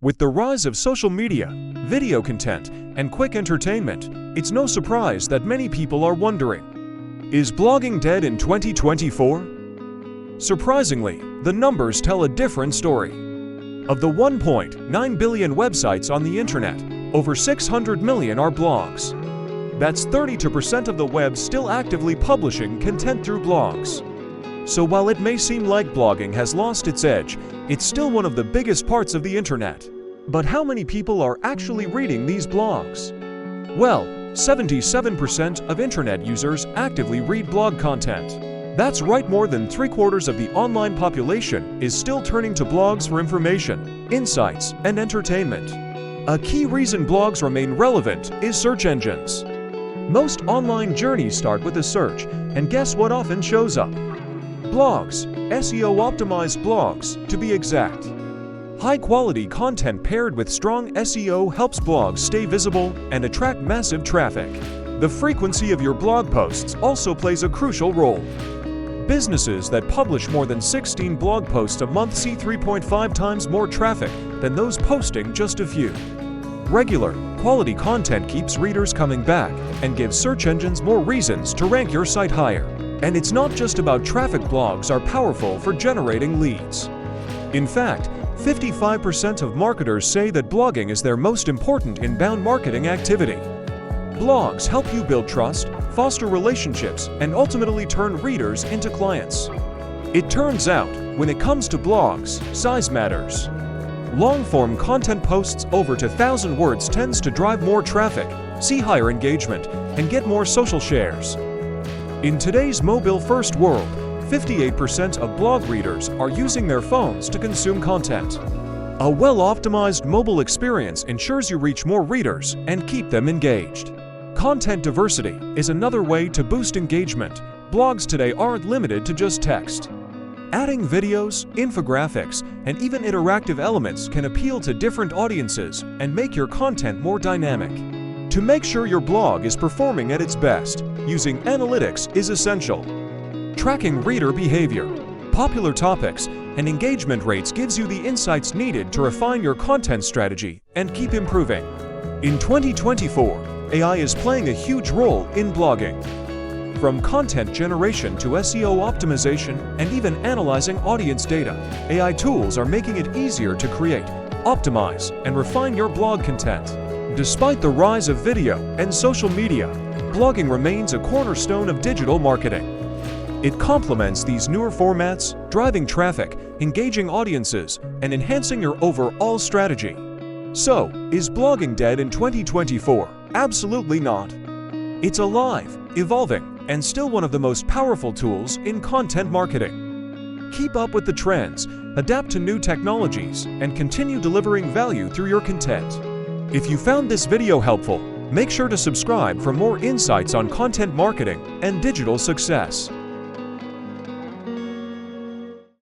With the rise of social media, video content, and quick entertainment, it's no surprise that many people are wondering, is blogging dead in 2024? Surprisingly, the numbers tell a different story. Of the 1.9 billion websites on the internet, over 600 million are blogs. That's 32% of the web still actively publishing content through blogs. So while it may seem like blogging has lost its edge, it's still one of the biggest parts of the internet. But how many people are actually reading these blogs? Well, 77% of internet users actively read blog content. That's right, more than 3/4 of the online population is still turning to blogs for information, insights, and entertainment. A key reason blogs remain relevant is search engines. Most online journeys start with a search, and guess what often shows up? Blogs, SEO-optimized blogs, to be exact. High-quality content paired with strong SEO helps blogs stay visible and attract massive traffic. The frequency of your blog posts also plays a crucial role. Businesses that publish more than 16 blog posts a month see 3.5 times more traffic than those posting just a few. Regular, quality content keeps readers coming back and gives search engines more reasons to rank your site higher. And it's not just about traffic. Blogs are powerful for generating leads. In fact, 55% of marketers say that blogging is their most important inbound marketing activity. Blogs help you build trust, foster relationships, and ultimately turn readers into clients. It turns out, when it comes to blogs, size matters. Long-form content posts over 1,000 words tends to drive more traffic, see higher engagement, and get more social shares. In today's mobile-first world, 58% of blog readers are using their phones to consume content. A well-optimized mobile experience ensures you reach more readers and keep them engaged. Content diversity is another way to boost engagement. Blogs today aren't limited to just text. Adding videos, infographics, and even interactive elements can appeal to different audiences and make your content more dynamic. To make sure your blog is performing at its best, using analytics is essential. Tracking reader behavior, popular topics, and engagement rates gives you the insights needed to refine your content strategy and keep improving. In 2024, AI is playing a huge role in blogging. From content generation to SEO optimization and even analyzing audience data, AI tools are making it easier to create, optimize, and refine your blog content. Despite the rise of video and social media, blogging remains a cornerstone of digital marketing. It complements these newer formats, driving traffic, engaging audiences, and enhancing your overall strategy. So, is blogging dead in 2024? Absolutely not. It's alive, evolving, and still one of the most powerful tools in content marketing. Keep up with the trends, adapt to new technologies, and continue delivering value through your content. If you found this video helpful, make sure to subscribe for more insights on content marketing and digital success.